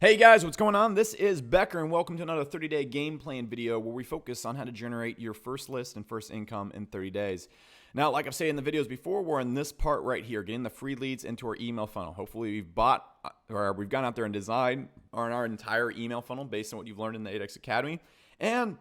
Hey guys, what's going on? This is Becker and welcome to another 30-day game plan video where we focus on how to generate your first list and first income in 30 days. Now, like I've said in the videos before, we're in this part right here, getting the free leads into our email funnel. Hopefully we've bought or we've gone out there and designed our entire email funnel based on what you've learned in the 8X Academy. And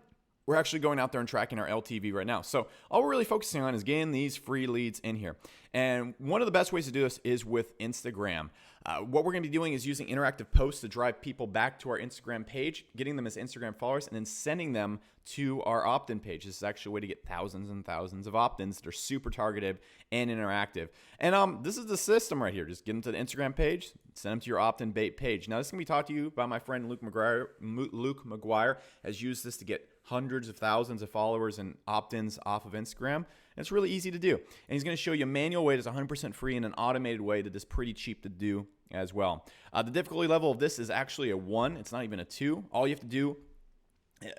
we're actually going out there and tracking our LTV right now. So all we're really focusing on is getting these free leads in here. And one of the best ways to do this is with Instagram. What we're going to be doing is using interactive posts to drive people back to our Instagram page, getting them as Instagram followers, and then sending them to our opt-in page. This is actually a way to get thousands and thousands of opt-ins that are super targeted and interactive. And this is the system right here. Just get them to the Instagram page, send them to your opt-in bait page. Now, this is going to be taught to you by my friend Luke McGuire. Luke McGuire has used this to get hundreds of thousands of followers and opt-ins off of Instagram. And it's really easy to do. And he's going to show you a manual way that's 100% free and an automated way that is pretty cheap to do as well. The difficulty level of this is actually a 1. It's not even a 2. All you have to do,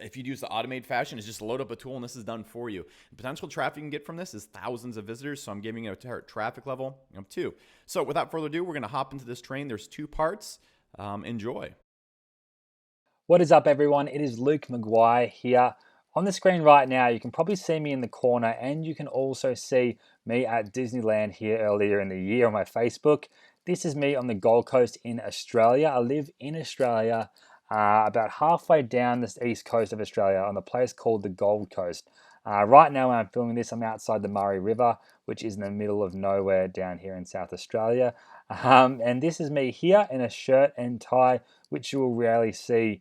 if you use the automated fashion, is just load up a tool and this is done for you. The potential traffic you can get from this is thousands of visitors, so I'm giving it a traffic level of 2. So without further ado, we're going to hop into this train. There's 2 parts. Enjoy. What is up, everyone? It is Luke McGuire here. On the screen right now, you can probably see me in the corner, and you can also see me at Disneyland here earlier in the year on my Facebook. This is me on the Gold Coast in Australia. I live in Australia, about halfway down the east coast of Australia on a place called the Gold Coast. Right now when I'm filming this, I'm outside the Murray River, which is in the middle of nowhere down here in South Australia. And this is me here in a shirt and tie, which you will rarely see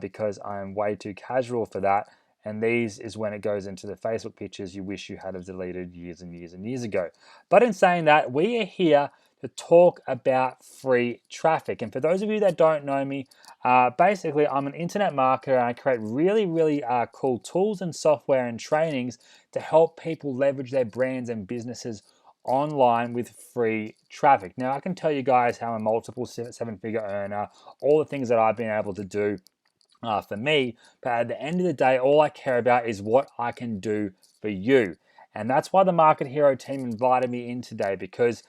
because I'm way too casual for that. And these is when it goes into the Facebook pictures you wish you had have deleted years and years and years ago. But in saying that, we are here to talk about free traffic. And for those of you that don't know me, basically I'm an internet marketer and I create really cool tools and software and trainings to help people leverage their brands and businesses online with free traffic. Now, I can tell you guys how I'm a multiple 7-figure earner, all the things that I've been able to do for me, but at the end of the day, all I care about is what I can do for you. And that's why the Market Hero team invited me in today, because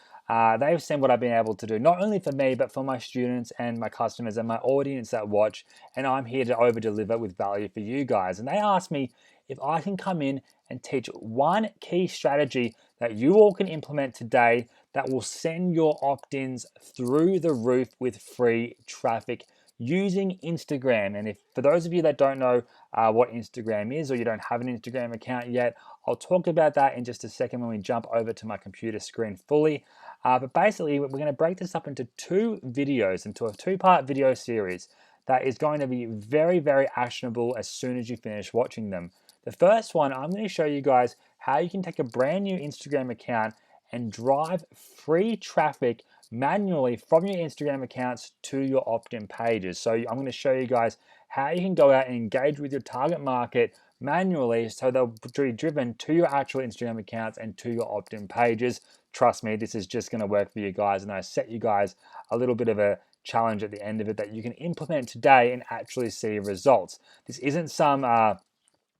they've seen what I've been able to do, not only for me, but for my students and my customers and my audience that watch. And I'm here to over deliver with value for you guys. And they asked me if I can come in and teach one key strategy that you all can implement today that will send your opt-ins through the roof with free traffic using Instagram. And if for those of you that don't know what Instagram is, or you don't have an Instagram account yet, I'll talk about that in just a second when we jump over to my computer screen fully. But basically, we're going to break this up into 2 videos, into a 2-part video series that is going to be very actionable as soon as you finish watching them. The first one, I'm going to show you guys how you can take a brand new Instagram account and drive free traffic manually from your Instagram accounts to your opt-in pages. So I'm going to show you guys how you can go out and engage with your target market manually so they'll be driven to your actual Instagram accounts and to your opt-in pages. Trust me, this is just going to work for you guys, and I set you guys a little bit of a challenge at the end of it that you can implement today and actually see results. This isn't some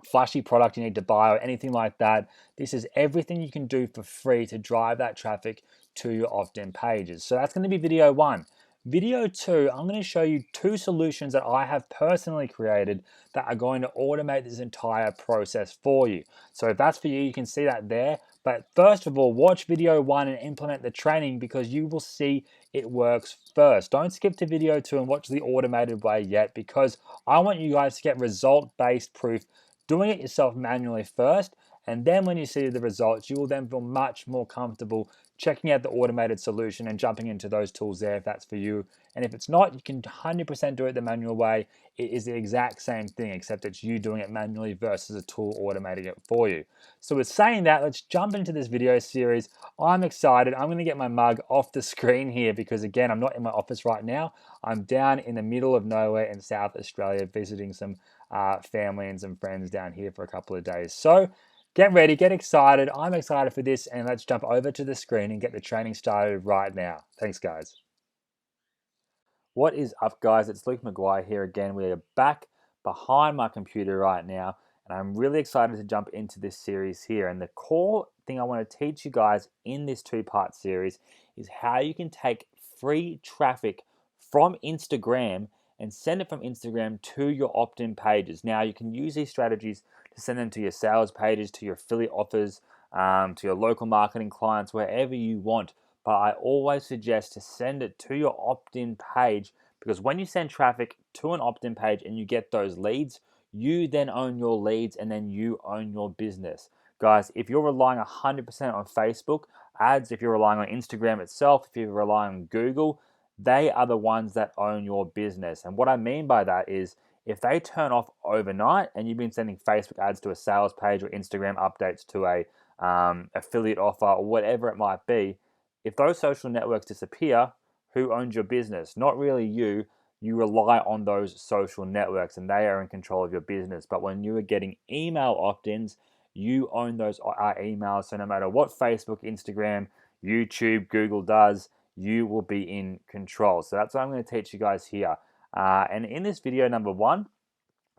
flashy product you need to buy or anything like that. This is everything you can do for free to drive that traffic to your opt-in pages. So that's going to be video 1. Video 2, I'm going to show you 2 solutions that I have personally created that are going to automate this entire process for you. So if that's for you, you can see that there. But first of all, watch video 1 and implement the training, because you will see it works first. Don't skip to video 2 and watch the automated way yet, because I want you guys to get result-based proof doing it yourself manually first, and then when you see the results, you will then feel much more comfortable checking out the automated solution and jumping into those tools there if that's for you. And if it's not, you can 100% do it the manual way. It is the exact same thing, except it's you doing it manually versus a tool automating it for you. So with saying that, let's jump into this video series. I'm excited. I'm going to get my mug off the screen here because, again, I'm not in my office right now. I'm down in the middle of nowhere in South Australia visiting some family and some friends down here for a couple of days. So get ready, get excited. I'm excited for this, and let's jump over to the screen and get the training started right now. Thanks, guys. What is up, guys? It's Luke McGuire here again. We are back behind my computer right now, and I'm really excited to jump into this series here. And the core thing I want to teach you guys in this 2-part series is how you can take free traffic from Instagram and send it from Instagram to your opt-in pages. Now, you can use these strategies to send them to your sales pages, to your affiliate offers, to your local marketing clients, wherever you want. But I always suggest to send it to your opt-in page, because when you send traffic to an opt-in page and you get those leads, you then own your leads and then you own your business. Guys, if you're relying 100% on Facebook ads, if you're relying on Instagram itself, if you're relying on Google, they are the ones that own your business. And what I mean by that is, if they turn off overnight and you've been sending Facebook ads to a sales page or Instagram updates to a affiliate offer or whatever it might be, if those social networks disappear, who owns your business? Not really you. You rely on those social networks and they are in control of your business. But when you are getting email opt-ins, you own those emails. So no matter what Facebook, Instagram, YouTube, Google does, you will be in control. So that's what I'm going to teach you guys here. And in this video number one,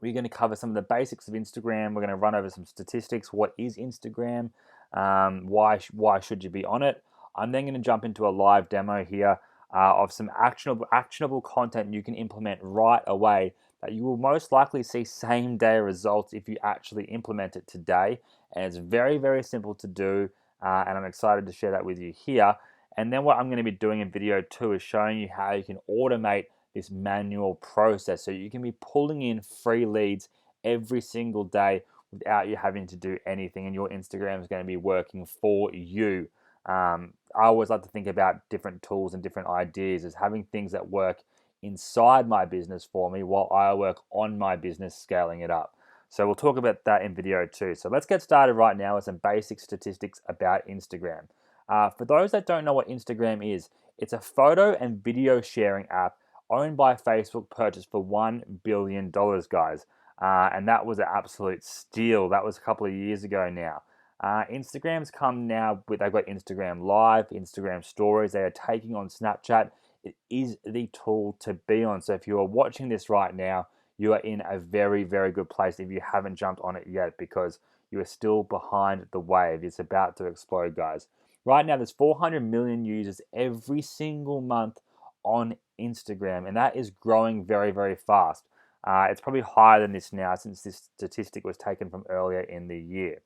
we're going to cover some of the basics of Instagram. We're going to run over some statistics. What is Instagram? Why should you be on it? I'm then going to jump into a live demo here of some actionable content you can implement right away that you will most likely see same day results if you actually implement it today. And it's very, very simple to do. And I'm excited to share that with you here. And then what I'm going to be doing in video two is showing you how you can automate this manual process so you can be pulling in free leads every single day without you having to do anything, and your Instagram is going to be working for you. I always like to think about different tools and different ideas as having things that work inside my business for me while I work on my business scaling it up. So we'll talk about that in video two. So let's get started right now with some basic statistics about Instagram. For those that don't know what Instagram is, it's a photo and video sharing app owned by Facebook, purchased for $1 billion, guys. And that was an absolute steal. That was a couple of years ago now. Instagram's come now with, they've got Instagram Live, Instagram Stories. They are taking on Snapchat. It is the tool to be on. So if you are watching this right now, you are in a very, very good place if you haven't jumped on it yet, because you are still behind the wave. It's about to explode, guys. Right now, there's 400 million users every single month on Instagram, and that is growing very, very fast. It's probably higher than this now since this statistic was taken from earlier in the year.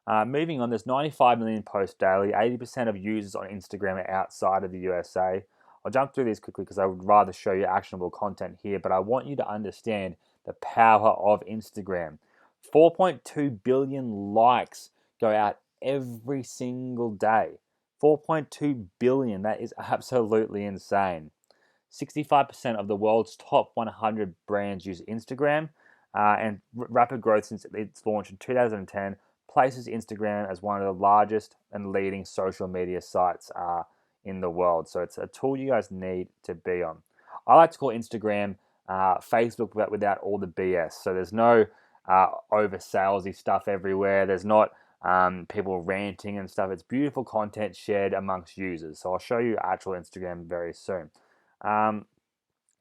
Moving on, there's 95 million posts daily. 80% of users on Instagram are outside of the USA. I'll jump through these quickly because I would rather show you actionable content here, but I want you to understand the power of Instagram. 4.2 billion likes go out every single day. 4.2 billion, that is absolutely insane. 65% of the world's top 100 brands use Instagram, and rapid growth since its launch in 2010 places Instagram as one of the largest and leading social media sites in the world. So it's a tool you guys need to be on. I like to call Instagram Facebook, but without all the BS. So there's no over salesy stuff everywhere. There's not people ranting and stuff. It's beautiful content shared amongst users. So I'll show you actual Instagram very soon.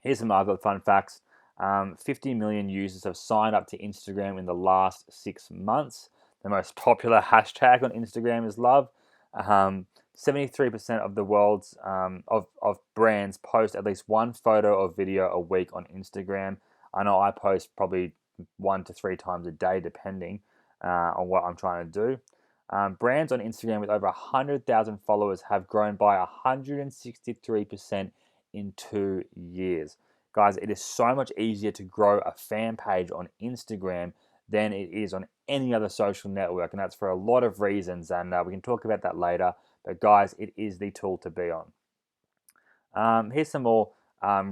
Here's some other fun facts. 50 million users have signed up to Instagram in the last 6 months. The most popular hashtag on Instagram is love. 73% of the world's of brands post at least one photo or video a week on Instagram. I know I post probably 1 to 3 times a day, depending on what I'm trying to do. Brands on Instagram with over 100,000 followers have grown by 163% in 2 years. Guys, it is so much easier to grow a fan page on Instagram than it is on any other social network, and that's for a lot of reasons, and we can talk about that later. But guys, it is the tool to be on. Here's some more.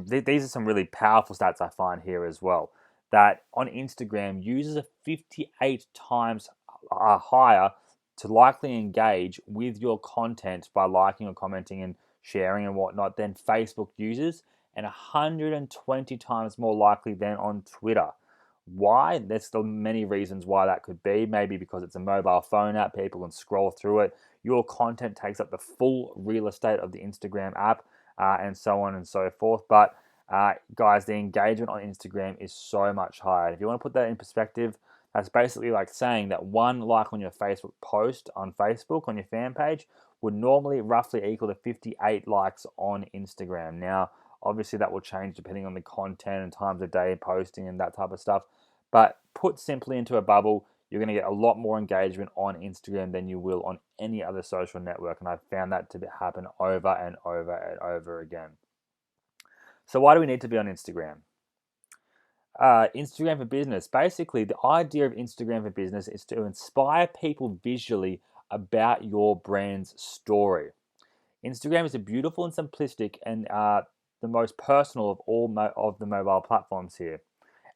These are some really powerful stats I find here as well. That on Instagram, users are 58 times higher to likely engage with your content by liking or commenting and sharing and whatnot than Facebook users, and 120 times more likely than on Twitter. Why? There's the many reasons why that could be. Maybe because it's a mobile phone app, people can scroll through it. Your content takes up the full real estate of the Instagram app, and so on and so forth. But guys, the engagement on Instagram is so much higher. If you want to put that in perspective, that's basically like saying that one like on your Facebook post on Facebook, on your fan page, would normally roughly equal to 58 likes on Instagram. Now, Obviously, that will change depending on the content and times of day posting and that type of stuff. But put simply into a bubble, you're going to get a lot more engagement on Instagram than you will on any other social network. And I've found that to happen over and over and over again. So, why do we need to be on Instagram? Instagram for business. Basically, the idea of Instagram for business is to inspire people visually about your brand's story. Instagram is a beautiful and simplistic and the most personal of all of the mobile platforms here,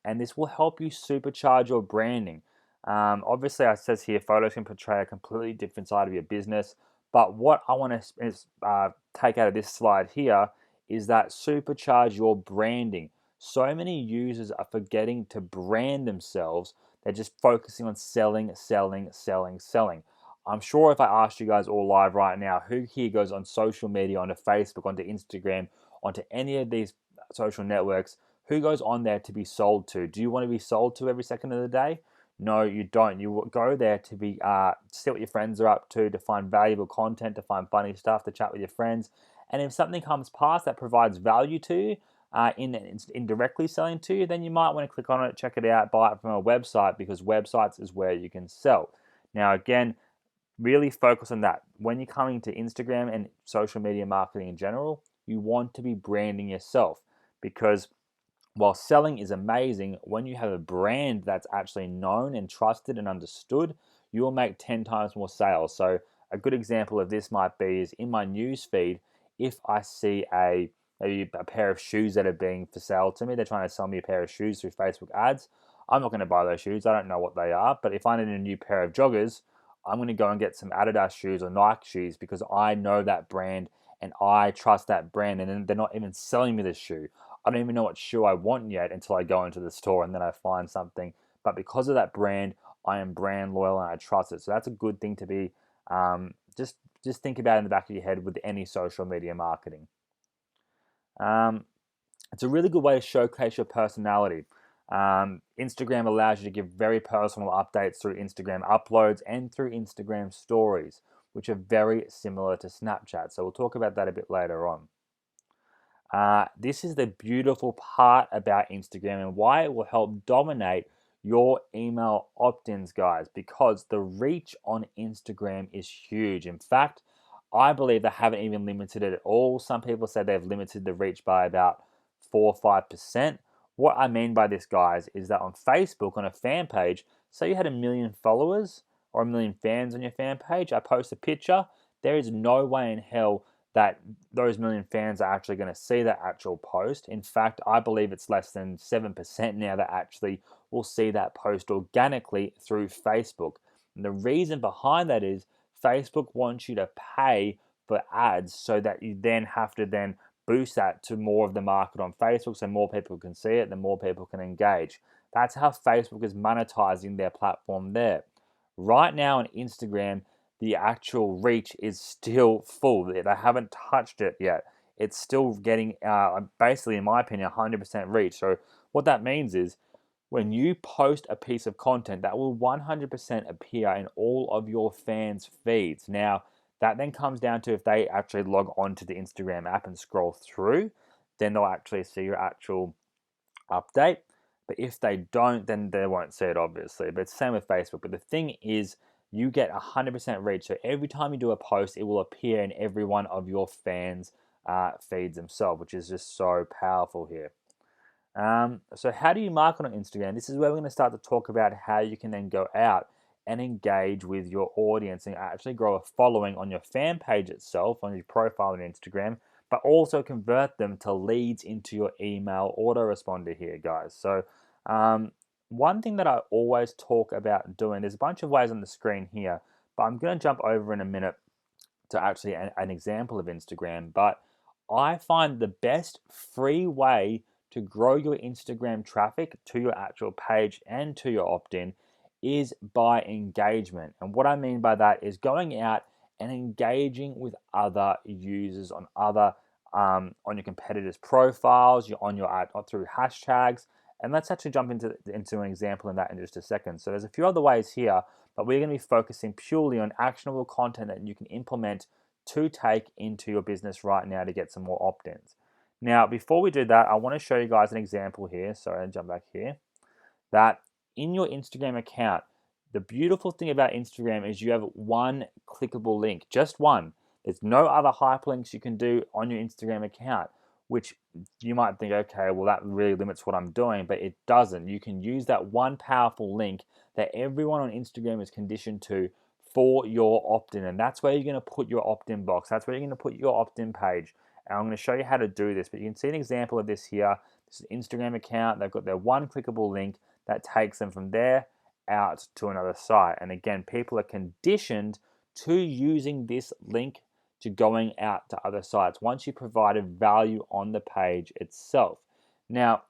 and this will help you supercharge your branding. Obviously, it says here photos can portray a completely different side of your business, but what I want to take out of this slide here is that supercharge your branding. So many users are forgetting to brand themselves. They're just focusing on selling, selling, selling, selling. I'm sure if I asked you guys all live right now, who here goes on social media, onto Facebook, onto Instagram, onto any of these social networks, who goes on there to be sold to? Do you want to be sold to every second of the day? No, you don't. You go there to be see what your friends are up to find valuable content, to find funny stuff, to chat with your friends. And if something comes past that provides value to you, indirectly selling to you, then you might want to click on it, check it out, buy it from a website, because websites is where you can sell. Now, again, really focus on that. When you're coming to Instagram and social media marketing in general, you want to be branding yourself, because while selling is amazing, when you have a brand that's actually known and trusted and understood, you will make 10 times more sales. So a good example of this might be is in my news feed, if I see maybe a pair of shoes that are being for sale to me, they're trying to sell me a pair of shoes through Facebook ads. I'm not going to buy those shoes. I don't know what they are. But if I need a new pair of joggers, I'm going to go and get some Adidas shoes or Nike shoes, because I know that brand and I trust that brand. And then they're not even selling me this shoe. I don't even know what shoe I want yet until I go into the store and then I find something. But because of that brand, I am brand loyal and I trust it. So that's a good thing to be. Just think about it in the back of your head with any social media marketing. Um, it's a really good way to showcase your personality. Instagram allows you to give very personal updates through Instagram uploads and through Instagram stories, which are very similar to Snapchat. So we'll talk about that a bit later on. This is the beautiful part about Instagram and why it will help dominate your email opt-ins, guys, because the reach on Instagram is huge. In fact, I believe they haven't even limited it at all. Some people say they've limited the reach by about 4 or 5%. What I mean by this, guys, is that on Facebook, on a fan page, say you had 1 million followers or 1 million fans on your fan page, I post a picture, there is no way in hell that those 1 million fans are actually going to see that actual post. In fact, I believe it's less than 7% now that actually will see that post organically through Facebook. And the reason behind that is Facebook wants you to pay for ads so that you then have to then boost that to more of the market on Facebook so more people can see it, then more people can engage. That's how Facebook is monetizing their platform there. Right now on Instagram, the actual reach is still full. They haven't touched it yet. It's still getting, basically, in my opinion, 100% reach. So what that means is when you post a piece of content, that will 100% appear in all of your fans' feeds. Now, that then comes down to if they actually log on to the Instagram app and scroll through, then they'll actually see your actual update. But if they don't, then they won't see it, obviously. But it's the same with Facebook. But the thing is, you get 100% reach. So every time you do a post, it will appear in every one of your fans' feeds themselves, which is just so powerful here. So how do you market on Instagram? This is where we're going to start to talk about how you can then go out and engage with your audience and actually grow a following on your fan page itself, on your profile on Instagram, but also convert them to leads into your email autoresponder here, guys. So one thing that I always talk about doing, there's a bunch of ways on the screen here, but I'm going to jump over in a minute to actually an example of Instagram. But I find the best free way to grow your Instagram traffic to your actual page and to your opt-in is by engagement. And what I mean by that is going out and engaging with other users on other on your competitors' profiles, on your ad through hashtags. And let's actually jump into an example in that in just a second. So there's a few other ways here, but we're going to be focusing purely on actionable content that you can implement to take into your business right now to get some more opt-ins. Now, before we do that, I want to show you guys an example here. Sorry, I'll jump back here. That in your Instagram account, the beautiful thing about Instagram is you have one clickable link, just one. There's no other hyperlinks you can do on your Instagram account, which you might think, okay, well, that really limits what I'm doing, but it doesn't. You can use that one powerful link that everyone on Instagram is conditioned to for your opt-in, and that's where you're going to put your opt-in box. That's where you're going to put your opt-in page. And I'm going to show you how to do this, but you can see an example of this here. This is an Instagram account. They've got their one clickable link that takes them from there out to another site. And again, people are conditioned to using this link to going out to other sites once you provided value on the page itself. Now,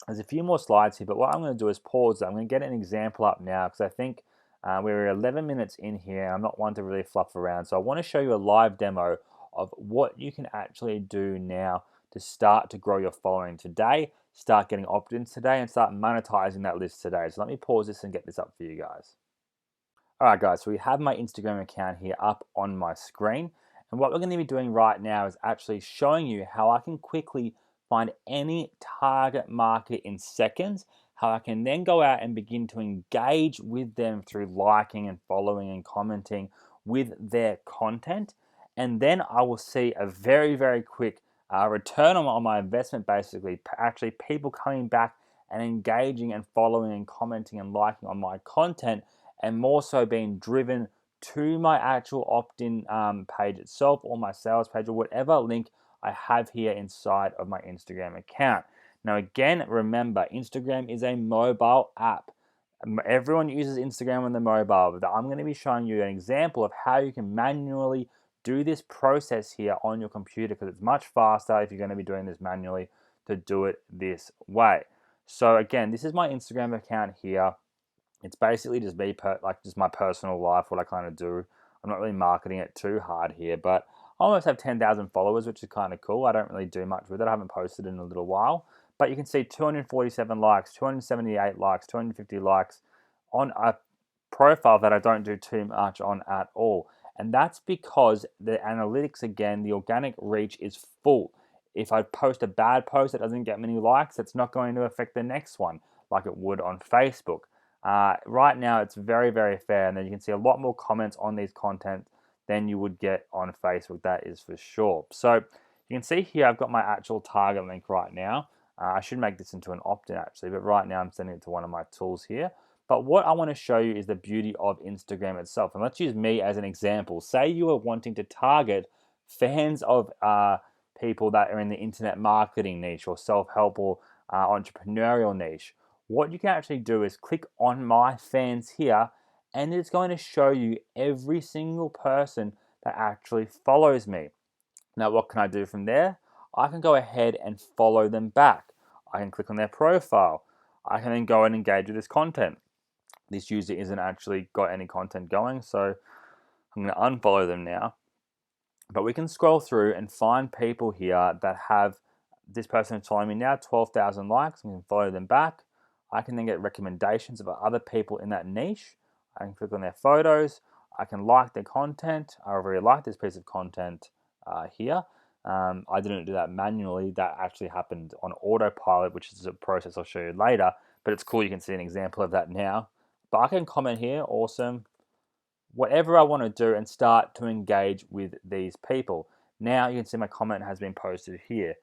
there's a few more slides here, but what I'm going to do is pause. I'm going to get an example up now because I think we're 11 minutes in here and I'm not one to really fluff around. So I want to show you a live demo of what you can actually do now to start to grow your following today, start getting opt-ins today, and start monetizing that list today. So let me pause this and get this up for you guys. All right, guys, so we have my Instagram account here up on my screen. And what we're going to be doing right now is actually showing you how I can quickly find any target market in seconds, how I can then go out and begin to engage with them through liking and following and commenting with their content. And then I will see a very, very quick return on my investment, basically, actually people coming back and engaging and following and commenting and liking on my content, and more so being driven to my actual opt-in page itself or my sales page or whatever link I have here inside of my Instagram account. Now, again, remember, Instagram is a mobile app. Everyone uses Instagram on the mobile, but I'm going to be showing you an example of how you can manually do this process here on your computer, because it's much faster if you're going to be doing this manually to do it this way. So again, this is my Instagram account here. It's basically just me, just my personal life, what I kind of do. I'm not really marketing it too hard here, but I almost have 10,000 followers, which is kind of cool. I don't really do much with it. I haven't posted in a little while, but you can see 247 likes, 278 likes, 250 likes on a profile that I don't do too much on at all. And that's because the analytics, again, the organic reach is full. If I post a bad post that doesn't get many likes, it's not going to affect the next one like it would on Facebook. Right now, it's very, very fair, and then you can see a lot more comments on these content than you would get on Facebook, that is for sure. So you can see here, I've got my actual target link right now. I should make this into an opt-in actually, but right now I'm sending it to one of my tools here. But what I want to show you is the beauty of Instagram itself. And let's use me as an example. Say you are wanting to target fans of people that are in the internet marketing niche or self-help or entrepreneurial niche. What you can actually do is click on my fans here, and it's going to show you every single person that actually follows me. Now, what can I do from there? I can go ahead and follow them back. I can click on their profile. I can then go and engage with this content. This user isn't actually got any content going, so I'm going to unfollow them now. But we can scroll through and find people here that have, this person is following me now, 12,000 likes. We can follow them back. I can then get recommendations of other people in that niche. I can click on their photos. I can like their content. I really like this piece of content here. I didn't do that manually. That actually happened on autopilot, which is a process I'll show you later. But it's cool, you can see an example of that now. But I can comment here, awesome. Whatever I want to do and start to engage with these people. Now you can see my comment has been posted here.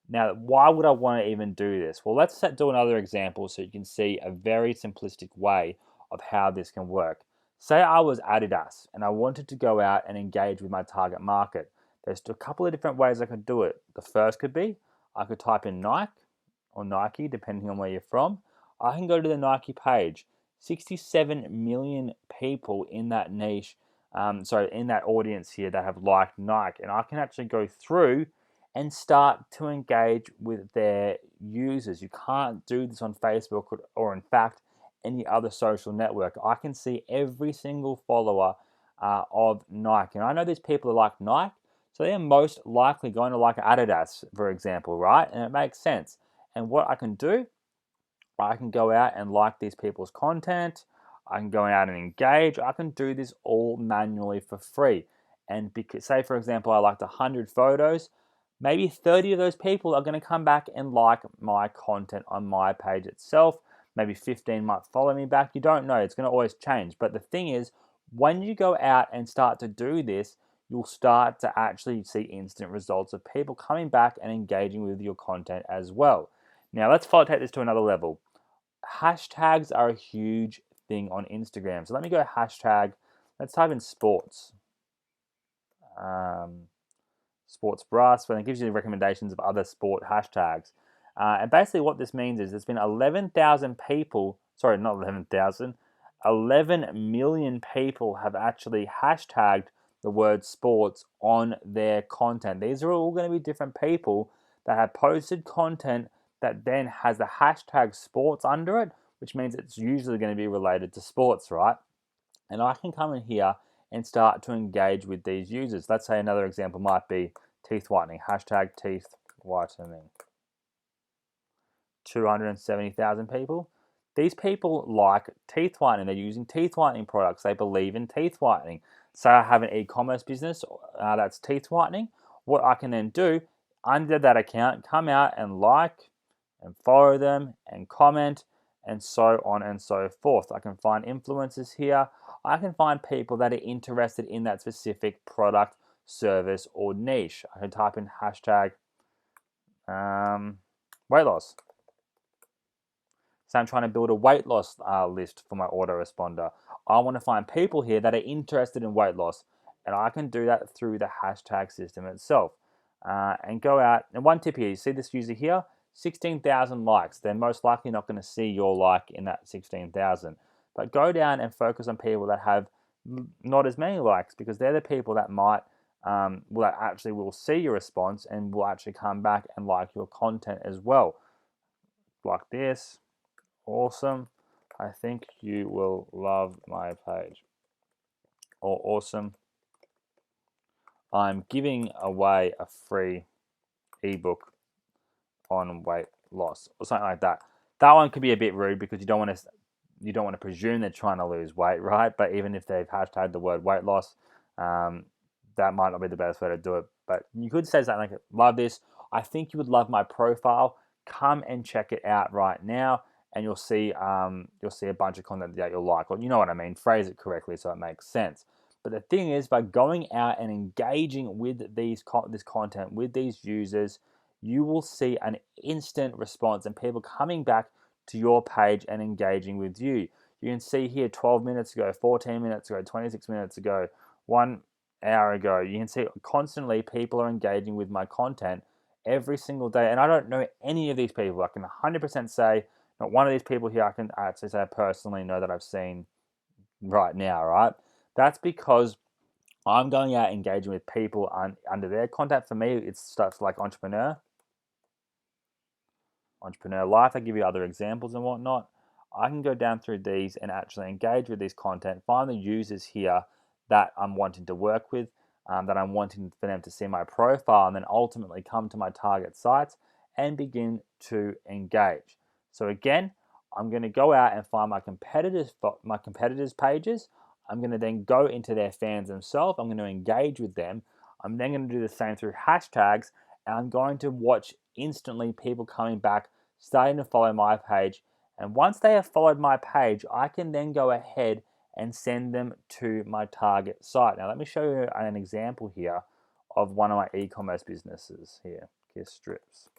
Now, why would I want to even do this? Well, let's do another example so you can see a very simplistic way of how this can work. Say I was Adidas and I wanted to go out and engage with my target market. There's a couple of different ways I could do it. The first could be I could type in Nike or Nike, depending on where you're from. I can go to the Nike page. 67 million people in that niche, in that audience here that have liked Nike. And I can actually go through and start to engage with their users. You can't do this on Facebook or in fact, any other social network. I can see every single follower of Nike. And I know these people are like Nike, so they are most likely going to like Adidas, for example, right? And it makes sense. And what I can do, I can go out and like these people's content. I can go out and engage. I can do this all manually for free. And because, say, for example, I liked 100 photos, maybe 30 of those people are going to come back and like my content on my page itself. Maybe 15 might follow me back. You don't know. It's going to always change. But the thing is, when you go out and start to do this, you'll start to actually see instant results of people coming back and engaging with your content as well. Now, let's take this to another level. Hashtags are a huge thing on Instagram. So let me go hashtag, let's type in sports. Sports brass, and it gives you the recommendations of other sport hashtags. And basically what this means is there's been 11,000 people, sorry, not 11,000, 11 million people have actually hashtagged the word sports on their content. These are all going to be different people that have posted content that then has the hashtag sports under it, which means it's usually going to be related to sports, right? And I can come in here and start to engage with these users. Let's say another example might be teeth whitening, hashtag teeth whitening. 270,000 people. These people like teeth whitening. They're using teeth whitening products. They believe in teeth whitening. So I have an e-commerce business that's teeth whitening. What I can then do under that account, come out and like and follow them and comment and so on and so forth. I can find influencers here. I can find people that are interested in that specific product, service, or niche. I can type in hashtag weight loss. So I'm trying to build a weight loss list for my autoresponder. I want to find people here that are interested in weight loss, and I can do that through the hashtag system itself. And go out, and one tip here, you see this user here, 16,000 likes. They're most likely not going to see your like in that 16,000. But go down and focus on people that have not as many likes, because they're the people that might will see your response and will actually come back and like your content as well. Like this. Awesome. I think you will love my page. Or awesome. I'm giving away a free ebook on weight loss or something like that. That one could be a bit rude because you don't want to presume they're trying to lose weight, right? But even if they've hashtagged the word weight loss, that might not be the best way to do it. But you could say something like, "Love this. I think you would love my profile. Come and check it out right now." And you'll see a bunch of content that you'll like. Well, you know what I mean. Phrase it correctly so it makes sense. But the thing is, by going out and engaging with this content, with these users, you will see an instant response and people coming back to your page and engaging with you. You can see here 12 minutes ago, 14 minutes ago, 26 minutes ago, 1 hour ago. You can see constantly people are engaging with my content every single day. And I don't know any of these people. I can 100% say not one of these people here I can actually say I personally know that I've seen right now, right? That's because I'm going out engaging with people under their content. For me, it's stuff like entrepreneur life. I give you other examples and whatnot. I can go down through these and actually engage with this content, find the users here that I'm wanting to work with, that I'm wanting for them to see my profile, and then ultimately come to my target sites and begin to engage. So again, I'm going to go out and find my competitors' pages. I'm going to then go into their fans themselves. I'm going to engage with them. I'm then going to do the same through hashtags, and I'm going to watch instantly people coming back, starting to follow my page. And once they have followed my page, I can then go ahead and send them to my target site. Now, let me show you an example here of one of my e-commerce businesses here, Kiss Strips.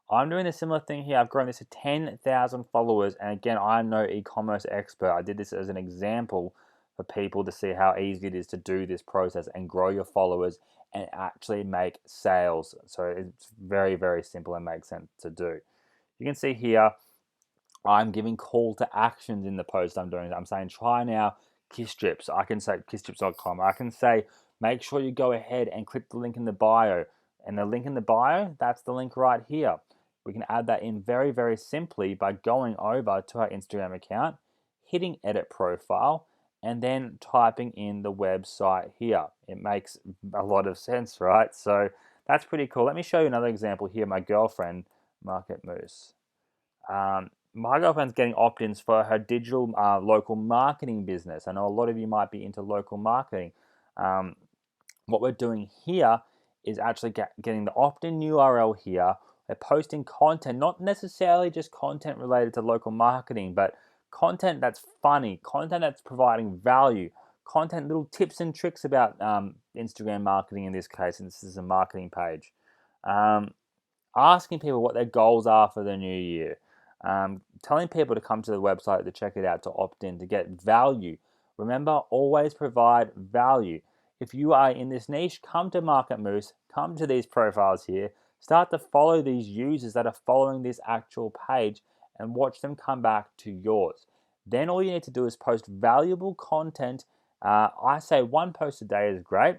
I'm doing a similar thing here. I've grown this to 10,000 followers. And again, I'm no e-commerce expert. I did this as an example for people to see how easy it is to do this process and grow your followers and actually make sales. So it's very, very simple and makes sense to do. You can see here, I'm giving call to actions in the post I'm doing. I'm saying try now Kiss Strips. I can say kissstrips.com. I can say make sure you go ahead and click the link in the bio. And the link in the bio, that's the link right here. We can add that in very, very simply by going over to our Instagram account, hitting edit profile, and then typing in the website here. It makes a lot of sense, right? So that's pretty cool. Let me show you another example here. My girlfriend, Market Moose. My girlfriend's getting opt-ins for her digital local marketing business. I know a lot of you might be into local marketing. what we're doing here is actually getting the opt-in URL here. We're posting content, not necessarily just content related to local marketing, but content that's funny, content that's providing value, content, little tips and tricks about Instagram marketing in this case, and this is a marketing page. Asking people what their goals are for the new year, telling people to come to the website to check it out, to opt in, to get value. Remember, always provide value. If you are in this niche, come to Market Moose, come to these profiles here, start to follow these users that are following this actual page and watch them come back to yours. Then all you need to do is post valuable content. I say one post a day is great.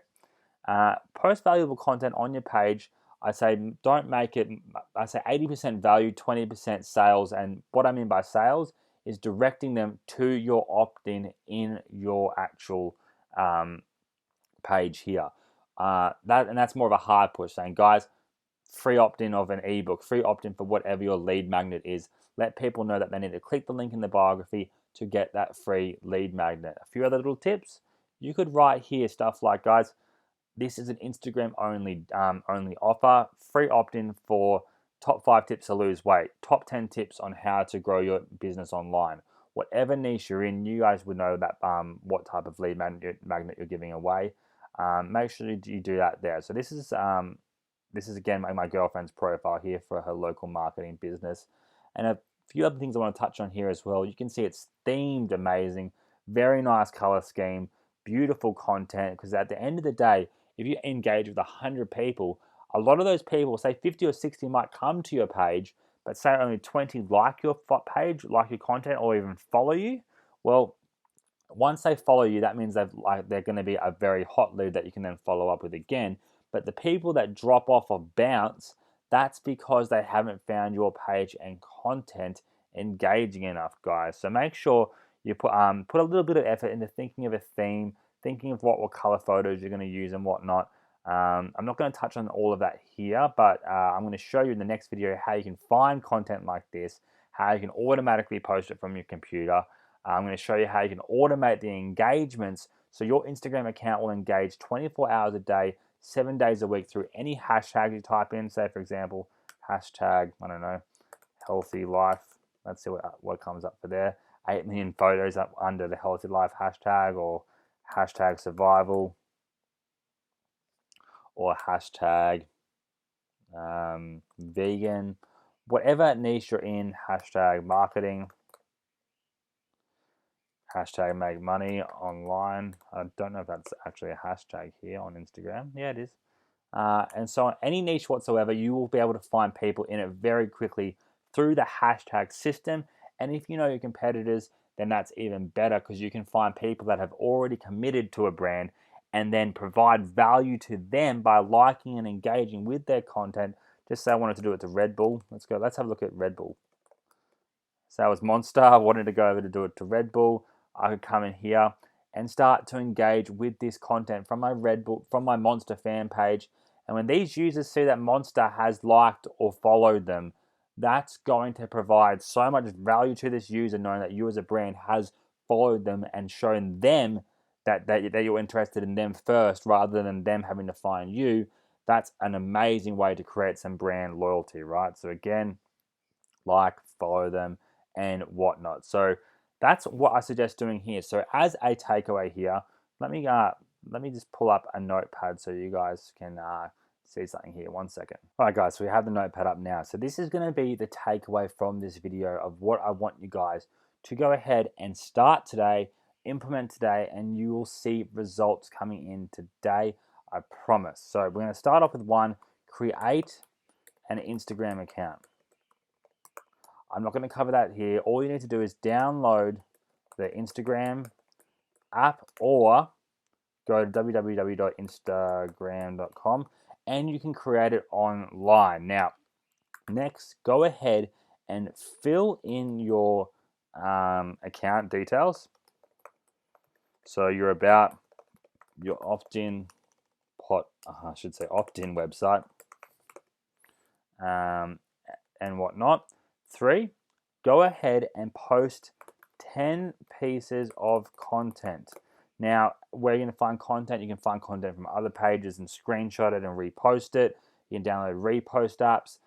Post valuable content on your page. I say don't make it, I say 80% value, 20% sales. And what I mean by sales is directing them to your opt-in in your actual page here. That's more of a hard push, saying, guys, free opt-in of an ebook, free opt-in for whatever your lead magnet is. Let people know that they need to click the link in the biography to get that free lead magnet. A few other little tips you could write here, stuff like, guys, this is an Instagram only offer. Free opt-in for top 5 tips to lose weight, top 10 tips on how to grow your business online. Whatever niche you're in, you guys would know that what type of lead magnet you're giving away. Make sure you do that there. So this is again my girlfriend's profile here for her local marketing business, and a few other things I want to touch on here as well. You can see it's themed amazing, very nice color scheme, beautiful content. Because at the end of the day, if you engage with 100 people, a lot of those people, say 50 or 60, might come to your page, but say only 20 like your page, like your content, or even follow you. Well, once they follow you, that means they're going to be a very hot lead that you can then follow up with again. But the people that drop off or bounce, that's because they haven't found your page and content engaging enough, guys. So make sure you put a little bit of effort into thinking of a theme, thinking of what color photos you're going to use and whatnot. I'm not going to touch on all of that here, but I'm going to show you in the next video how you can find content like this, how you can automatically post it from your computer. I'm going to show you how you can automate the engagements so your Instagram account will engage 24 hours a day, 7 days a week through any hashtag you type in. Say, for example, hashtag, I don't know, healthy life. Let's see what comes up for there. 8 million photos up under the healthy life hashtag, or hashtag survival, or hashtag vegan. Whatever niche you're in, hashtag marketing, hashtag make money online. I don't know if that's actually a hashtag here on Instagram. Yeah, it is. And so any niche whatsoever, you will be able to find people in it very quickly through the hashtag system. And if you know your competitors, then that's even better, because you can find people that have already committed to a brand and then provide value to them by liking and engaging with their content. Just say I wanted to do it to Red Bull. Let's have a look at Red Bull. So I was Monster, I wanted to go over to do it to Red Bull. I could come in here and start to engage with this content from my Red Bull, from my Monster fan page. And when these users see that Monster has liked or followed them, that's going to provide so much value to this user, knowing that you as a brand has followed them and shown them that you're interested in them first, rather than them having to find you. That's an amazing way to create some brand loyalty, right? So again, like, follow them, and whatnot. So that's what I suggest doing here. So as a takeaway here, let me just pull up a notepad so you guys can see something here. 1 second. All right, guys, so we have the notepad up now. So this is going to be the takeaway from this video of what I want you guys to go ahead and start today, implement today, and you will see results coming in today, I promise. So we're going to start off with one: create an Instagram account. I'm not going to cover that here. All you need to do is download the Instagram app, or go to www.instagram.com, and you can create it online. Now, next, go ahead and fill in your account details. So you're about your opt-in opt-in website, and whatnot. 3, go ahead and post 10 pieces of content. Now, where you're going to find content, you can find content from other pages and screenshot it and repost it. You can download repost apps.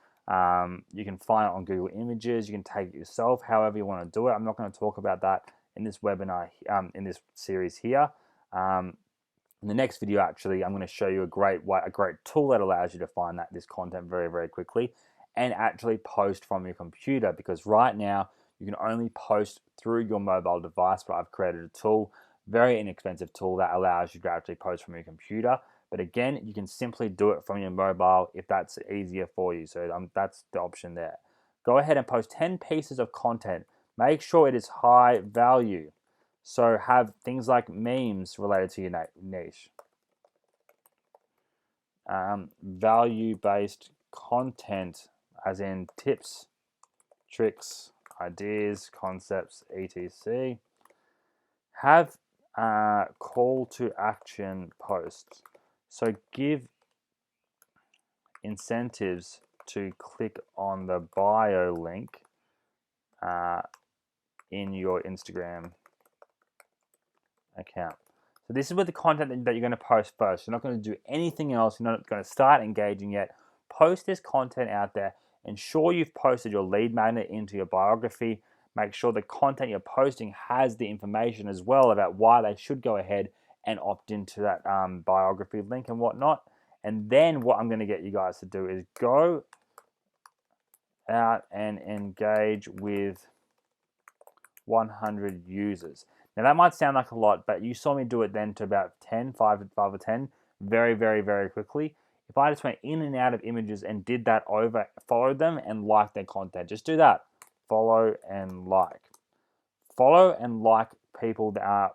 You can find it on Google Images. You can take it yourself, however you want to do it. I'm not going to talk about that in this webinar, in this series here. In the next video, actually, I'm going to show you a great tool that allows you to find this content very, very quickly and actually post from your computer, because right now you can only post through your mobile device, but I've created a tool, very inexpensive tool, that allows you to actually post from your computer. But again, you can simply do it from your mobile if that's easier for you. So that's the option there. Go ahead and post 10 pieces of content. Make sure it is high value. So have things like memes related to your niche. Value-based content, as in tips, tricks, ideas, concepts, etc. Have call to action posts. So give incentives to click on the bio link in your Instagram account. So this is with the content that you're going to post first. You're not going to do anything else. You're not going to start engaging yet. Post this content out there. Ensure you've posted your lead magnet into your biography. Make sure the content you're posting has the information as well about why they should go ahead and opt into that biography link and whatnot. And then what I'm going to get you guys to do is go out and engage with 100 users. Now that might sound like a lot, but you saw me do it then to about 10, 5 or 10, very, very, very quickly. If I just went in and out of images and did that over, followed them and liked their content, just do that. Follow and like. Follow and like people that are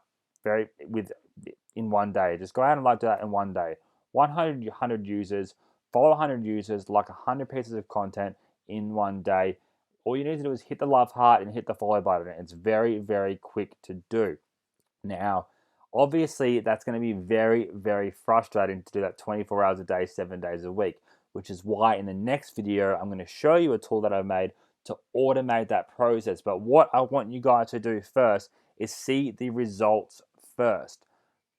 in one day. Just go out and like that in one day. 100 users, follow 100 users, like 100 pieces of content in one day. All you need to do is hit the love heart and hit the follow button. It's very, very quick to do. Now, obviously, that's going to be very, very frustrating to do that 24 hours a day, 7 days a week, which is why in the next video, I'm going to show you a tool that I've made to automate that process. But what I want you guys to do first is see the results first.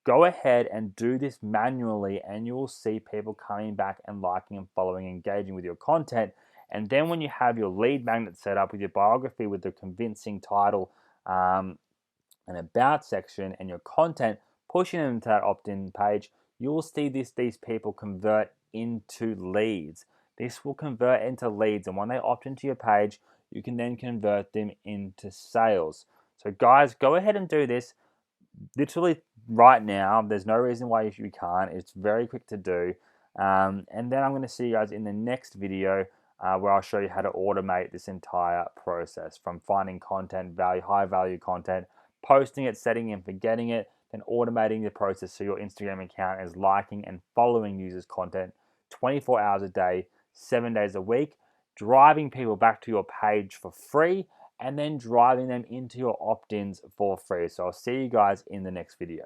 Go ahead and do this manually, and you will see people coming back and liking and following, engaging with your content. And then when you have your lead magnet set up with your biography, with the convincing title, an about section, and your content, pushing them to that opt-in page, you will see these people convert into leads. This will convert into leads, and when they opt into your page, you can then convert them into sales. So guys, go ahead and do this literally right now. There's no reason why you can't. It's very quick to do. And then I'm going to see you guys in the next video where I'll show you how to automate this entire process, from finding content, high value content, posting it, setting and forgetting it, then automating the process so your Instagram account is liking and following users' content 24 hours a day, 7 days a week, driving people back to your page for free, and then driving them into your opt-ins for free. So I'll see you guys in the next video.